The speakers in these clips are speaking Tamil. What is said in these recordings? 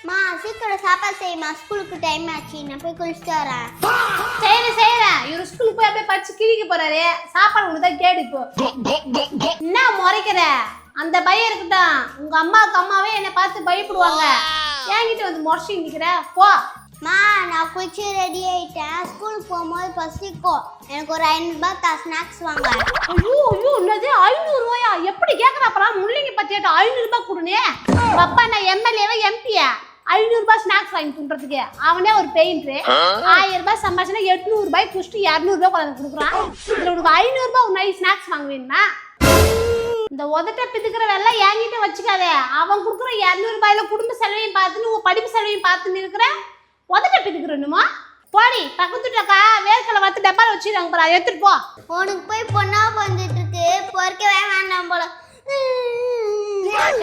மா சீக்கிரம் சாப்பாடு செய்யுமா, ஸ்கூலுக்கு டைம் ஆச்சு. நான் போய் குளிச்சுட்டு வரேன். செய்யறேன். இவரு ஸ்கூலுக்கு போய் அப்படியே படிச்சு கிழிக்க போறாரு. சாப்பாடு ஒன்று தான் கேடு இப்போ. என்ன முறைக்கிற? அந்த பயம் இருக்கட்டும். உங்க அம்மாவுக்கு அம்மாவே என்னை பார்த்து பயப்படுவாங்க. என்கிட்ட வந்து முறைச்சி நிற்கிற போ. மா நான் குளிச்சு ரெடி ஆயிட்டேன். ஸ்கூலுக்கு போகும்போது பசிக்கும். எனக்கு ஒரு 500 ரூபாய் ஸ்நாக்ஸ் வாங்க. ஐயோ என்னது 500 ரூபாயா? எப்படி கேட்கறாப்பா? முள்ளிங்க பத்தியாட்ட 500 ரூபாய் கொடுனே. அப்பா நான் எம்எல்ஏவா எம்பியா? 500 ரூபாய் ஸ்நாக்ஸ் வாங்கி துன்றதுக்கு அவனே ஒரு பெயிண்டரு. 1000 ரூபாய் சம்பாதிச்சுனா 800 ரூபாய் குடிச்சிட்டு 200 ரூபாய் கொண்டாந்து கொடுக்குறான். இதுல உனக்கு 500 ரூபாய் ஒரு நைட் ஸ்நாக்ஸ் வாங்க வேணுமா? இந்த உதட்ட பிதுக்கிற வேலை என்கிட்ட வச்சுக்காதே. அவன் கொடுக்குற 200 ரூபாயில குடும்ப செலவையும் பார்த்துன்னு உங்க படிப்பு செலவையும் பார்த்துன்னு இருக்கிற உதட்ட பிதுக்கிறனுமா? போடி பக்கத்துட்டாக்கா வேர்க்கலை பார்த்து டப்பால வச்சுருவாங்க பாரு, அதை எடுத்துட்டு போ. உனக்கு போய் பொண்ணா வந்துட்டு இருக்கு, பொறுக்கவே வேண்டாம் போல.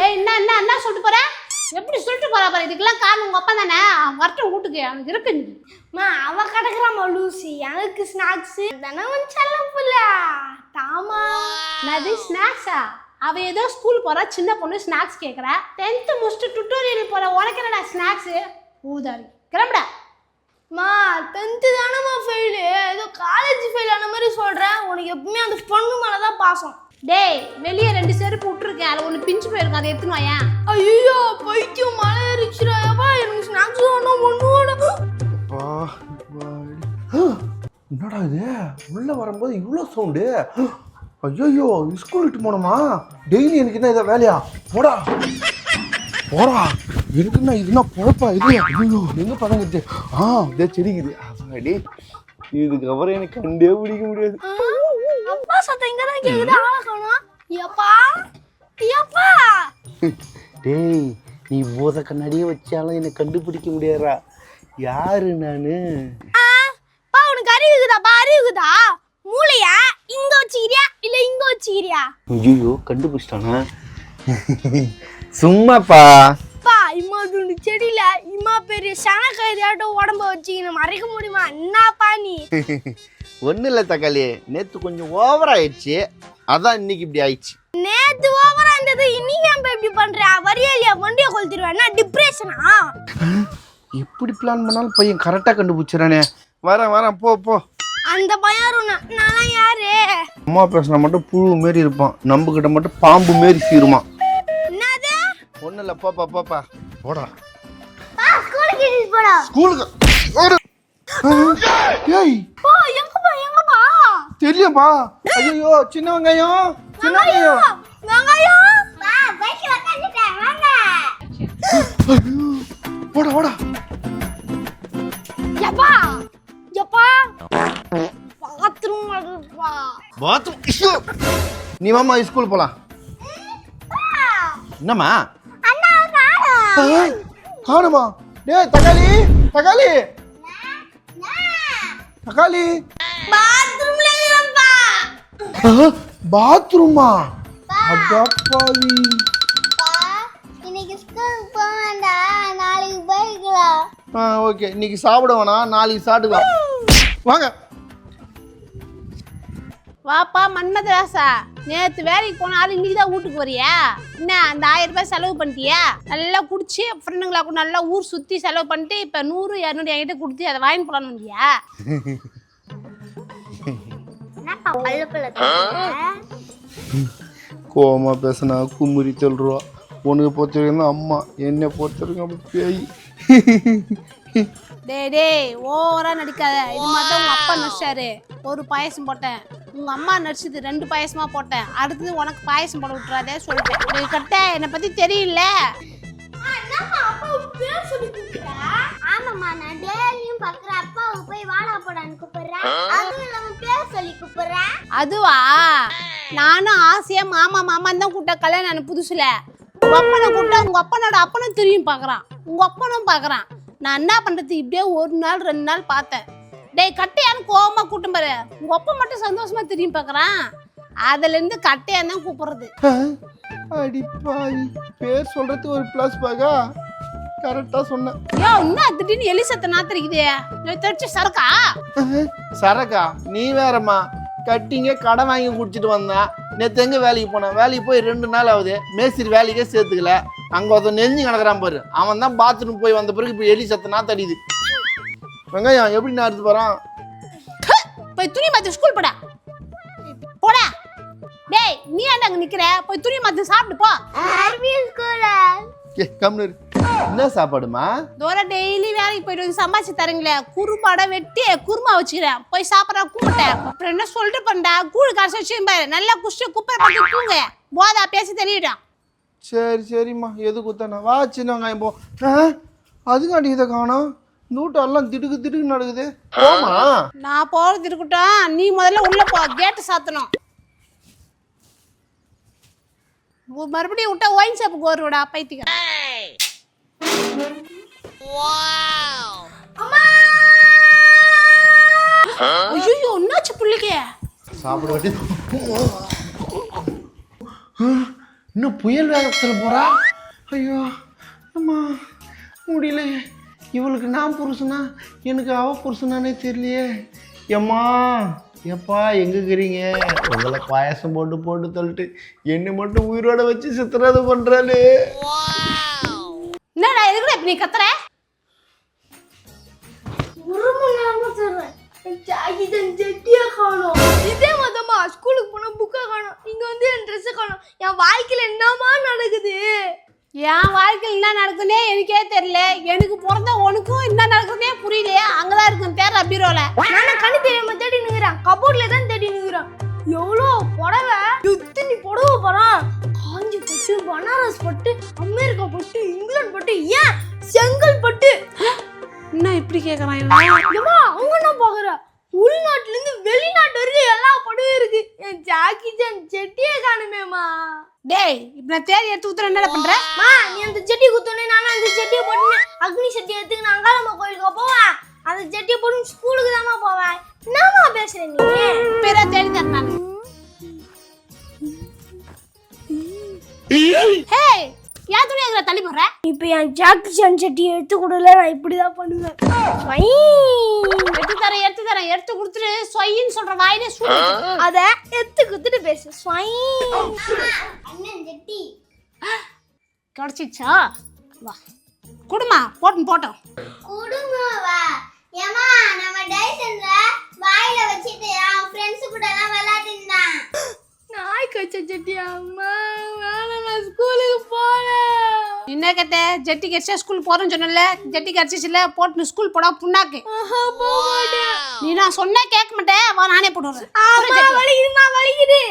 ஏய் என்ன சொல்லிட்டு போற? எப்படி சொல்லிட்டு போறா பாரு. இதுக்கெல்லாம் காரணம் உங்க அப்பா தானே. வரட்டும் வீட்டுக்கு, அவனுக்கு இருக்கு. மா அவ கிடக்குறாமா லூசி. எனக்கு ஸ்நாக்ஸ் தானே செல்லப்புல தாமா. நது ஸ்நாக்ஸா? அவ ஏதோ ஸ்கூல் போறா, சின்ன பொண்ணு ஸ்நாக்ஸ் கேட்கறா. 10th முடிச்சுட்டு டுட்டோரியல் போற உனக்கு என்னடா ஸ்நாக்ஸ்? ஊதாரி கிளம்புடா. மா 10th தானம்மா ஃபெயில், ஏதோ காலேஜ் ஃபெயில் ஆன மாதிரி சொல்கிறேன். உனக்கு எப்பவுமே அந்த பொண்ணு மேலே தான் பாசம். டேய் வெளியே 2 செருப்பு விட்டுருக்கேன், அதில் ஒன்று பிஞ்சு போயிருக்கும், அதை எடுத்துன்னு வாயேன். ஐயோ பைத்தியம் மழை ஏறிச்சுடாப்பா. எனக்கு ஸ்நாக்ஸ் வேணும் ஒன்று வேணும். என்னடா இது உள்ள வரும்போது இவ்வளோ சவுண்டு? ஐயோ ஸ்கூல் விட்டு போனோமா? டெய்லி எனக்கு என்ன இதை வேலையா? போடா போடா. எனக்குன்னா இதுனா பொழப்பா இது? ஐயோ எங்க பதங்கிட்டு இதே செடிக்குது. அடி இதுக்கப்புறம் எனக்கு கண்டே பிடிக்க முடியாது. அப்பா சத்தம் இங்க தான் கேக்குது. ஆள காணோம். ஏப்பா ஏப்பா. டேய் நீ போத கண்ணாடியே வச்சாலும் என்னை கண்டுபிடிக்க முடியாதா? யாரு நானு? பா உனக்கு அறிவுக்குதாப்பா? அறிவுக்குதா? மூளையா இங்க வச்சுக்கிறியா இல்ல இங்க வச்சுக்கிறியா? ஐயோ கண்டுபிடிச்சிட்டானா? சும்மாப்பா. பா இம்மா துண்டு செடியில இம்மா பெரிய சனக்கையாட்டம் உடம்ப வச்சுக்கணும் மறைக்க முடியுமா? என்னப்பா நீ? ஒன்றும் இல்லை தக்காளி, நேற்று கொஞ்சம் ஓவர் ஆயிடுச்சு, அதான் இன்னைக்கு இப்படி ஆயிடுச்சு. நேத்து ஓவரா இருந்தது, இன்னைக்கு ஏன் இப்படி பண்ற? வரியாலியா வண்டியை கொளுத்திடுவேன்னா டிப்ரெஷனா? எப்படி பிளான் பண்ணாலும் பையன் கரெக்டாக கண்டுபிடிச்சிடறானே. வரேன் போ போ. அந்த பையன் நான் யாரு? அம்மா பேசினா மட்டும் புழு மாரி இருப்பான், நம்ம கிட்ட மட்டும் பாம்பு மாரி சீருமா. என்னது? ஒன்றும் இல்லை போப்பா போடா. ஸ்கூலுக்கு போடா. ஸ்கூலுக்கு ஏய் போ. எங்கப்பா தெரியப்பா. ஐயோ சின்ன வெங்காயம் வெங்காயம். பா பைக்ல உட்கார்ந்துட்டேன் வாங்க. போடா. யப்பா பாத்ரூம் வருப்பா. பாத்ரூம் நீ வாமா ஸ்கூல் போலாம். என்னம்மா காணுமா? டேய் தக்காளி பாத்ரூம்ல இல்லப்பா. பாத்ரூமா? அடப்பாவி. பா இன்னைக்கு ஸ்கூலுக்கு போக வேண்டாம், நாளைக்கு போய்க்கலாம். ஓகே இன்னைக்கு சாப்பிட வேணாம், நாளைக்கு சாப்பிட்டுக்கலாம். வாங்க. வாப்பா மன்மதராசா, நேற்று வேலைக்கு போனாலும் இன்னைக்கு தான் வீட்டுக்கு வரியா? என்ன அந்த 1000 ரூபாய் செலவு பண்ணிட்டியா? நல்லா குடிச்சு ஃப்ரெண்டுங்களா கூட நல்லா ஊர் சுற்றி செலவு பண்ணிட்டு இப்போ 100 200 என்கிட்ட கொடுத்து அதை வாங்கி போடலான்னு வந்தியா? என்னப்பா பல்லு பல்ல கோவமா பேசினா குமுறி சொல்றா. உனக்கு பொறுத்த வரைக்கும் அம்மா, என்னை பொறுத்த வரைக்கும் அப்படி பேய். டேய் ஓவரா நடிக்காத. இது மாதிரி தான் உங்க அப்பா நடிச்சாரு. ஒரு பாயசம் போட்டேன், உங்க அம்மா நடிச்சது 2 பாயசமா போட்டேன். அடுத்தது உனக்கு பாயசம் போட விட்டுறாதே சொல்லிட்டேன். கட்ட என்னை பத்தி தெரியல. ஆமாம்மா, நான் டெய்லியும் பார்க்குற அப்பாவுக்கு போய் வாடா போடான்னு கூப்பிடுறேன். அதுவும் இல்லாம பேர் சொல்லி கூப்பிடுறேன். அதுவா? நானும் ஆசையா மாமான்னு தான் கூப்பிட்ட கல்யாணம் நான் புதுசுல. உங்க அப்பனை கூப்பிட்டா உங்க அப்பனோட அப்பனும் திரும்பி பார்க்கறான், உங்க அப்பனும் பார்க்கறான். நான் என்ன பண்றது? இப்படியே 1 நாள் 2 நாள் பார்த்தேன். டேய் கட்டையான்னு கோவமா கூட்டம் பாரு. உங்க அப்பா மட்டும் சந்தோஷமா திரும்பி பார்க்கறான். அதுல இருந்து கட்டையான் தான் கூப்பிடுறது. அடிப்பாவி, பேர் சொல்றது ஒரு பிளஸ் பாகா. கரெக்டா சொன்னேன். இன்னும் திடீர்னு எலிசத்தை நாத்திரிக்குதே. தெரிச்சு சரக்கா நீ வேறம்மா. கட்டிங்க கடை வாங்கி குடிச்சிட்டு வந்தேன். நேற்று எங்கே வேலைக்கு போனேன்? வேலைக்கு போய் 2 நாள் ஆகுது. மேஸ்திரி வேலைக்கே சேர்த்துக்கல. அங்கே ஒருத்தன் நெஞ்சு கிடக்குறான் பாரு, அவன் தான் பாத்ரூம் போய் வந்த பிறகு இப்போ எலி சத்தனா தடியுது. வெங்காயம் எப்படி நான் எடுத்து போகிறான்? போய் துணி மாத்தி ஸ்கூல் போடா. டேய் நீ ஏன்டா அங்க நிக்கிற? போய் துணி மாத்தி சாப்பிட்டு போ. கம்னு என்ன சாப்பாடுமா? தோர டெய்லி வேலைக்கு போயிட்டு வந்து சம்பாதிச்சு தரீங்களே, குறும்பாடை வெட்டி குருமா வச்சுக்கிறேன், போய் சாப்பிட்றா கூப்பிட்டேன். அப்புறம் என்ன சொல்லிட்டு பண்ணா, கூழு காசு வச்சு பாரு, நல்லா குஷ்டு குப்பை பண்ணி தூங்க, போதா பேசி தெரியட்டும். சரி சரிம்மா, எது குத்தானே வா சின்ன வெங்காயம் போ. அதுக்காண்டி இதை காணோம், நூட்டெல்லாம் திடுக்கு நடக்குது. போமா நான் போறது இருக்கட்டும், நீ முதல்ல உள்ள போ, கேட்டு சாத்தணும். மறுபடியும் விட்டா ஒயின் ஷாப்புக்கு வருவடா பைத்தியம். ஐயோ என்னாச்சு புள்ளிக்கு? சாப்பிட வேண்டி இன்னும் புயல் வேகத்தில் போறா. ஐயோ அம்மா முடியல. இவளுக்கு நான் புருஷனா எனக்கு அவ புருஷனானே தெரியலையே. எம்மா எப்பா எங்க இருக்கிறீங்க? உங்களை பாயசம் போட்டு தள்ளிட்டு என்னை மட்டும் உயிரோட வச்சு சித்திரது பண்றாளே. என்னடா எதுக்குடா இப்ப நீ கத்துற? ஒரு மணி நேரமா சொல்றேன், ஜெட்டியா காணோம். இதே மதமா ஸ்கூலுக்கு போனா புக்கை காணோம், இங்க வந்து என் ட்ரெஸ்ஸை காணோம். என் வாழ்க்கையில என்னமா நடக்குது? என் வாழ்க்கையில் என்ன நடக்குன்னே எனக்கே தெரியல. எனக்கு பிறந்த உனக்கும் என்ன நடக்குதுன்னே புரியலையே. அங்கதான் இருக்குன்னு தேர்ற பீரோல. நானும் கண்ணு தெரியாம தேடி நிக்கிறேன், கபோர்ட்ல தான் தேடி நிக்கிறேன். எவ்வளோ புடவை, எத்தனை புடவை போறான். காஞ்சி பட்டு, பனாரஸ் பட்டு, அமெரிக்கா பட்டு, இங்கிலாந்து பட்டு, ஏன் செங்கல் பட்டு. என்ன இப்படி கேக்குறான்? ஏமா அவங்க என்ன பாக்குற? உள்நாட்டுல இருந்து வெளிநாட்டு வரைக்கும் எல்லா படவும் இருக்கு. என் ஜாக்கி சான் செட்டியே காணுமேமா. டேய் இப்ப நான் தேடி எடுத்து ஊத்துற என்ன பண்ற? மா நீ அந்த செட்டி குத்தோனே நானும் அந்த செட்டியை போட்டு அக்னி செட்டி எடுத்துக்கு நான் அங்காளம்மா கோயிலுக்கு போவேன். அந்த செட்டியை போட்டு ஸ்கூலுக்கு தாமா போவேன். என்னமா பேசுற நீ? பேர தேடி தரேன் நான். ஹே ஏன் துணி எதுல தள்ளி போடுற? இப்போ என் ஜாக்கி சான் செட்டியை எடுத்து கொடுல, நான் இப்படிதான் பண்ணுவேன். எடுத்து தரேன் எடுத்து கொடுத்துட்டு சொயின்னு சொல்ற வாயிலே சூடு. அத எடுத்து குத்துட்டு பேசு. அண்ணன் செட்டி கிடைச்சிச்சா? வா குடுமா போட்டோம். குடுங்கவா ஏமா நம்ம டைசன்ல வாயில வச்சிட்டு அவன் ஃப்ரெண்ட்ஸ் கூட எல்லாம் விளையாடினான். நாய் கச்ச செட்டி அம்மா வேணாம், நான் ஸ்கூலுக்கு போறேன். என்ன கேட்ட? ஜெட்டி கடிச்சா ஸ்கூல் போறேன்னு சொன்னல, ஜெட்டி கடிச்சிச்சுல போட்டு ஸ்கூல் போடா புண்ணாக்கு. நீ நான் சொன்னா கேட்க மாட்டேன், வா நானே போடுறேன். வலிக்குதுமா வலிக்குது.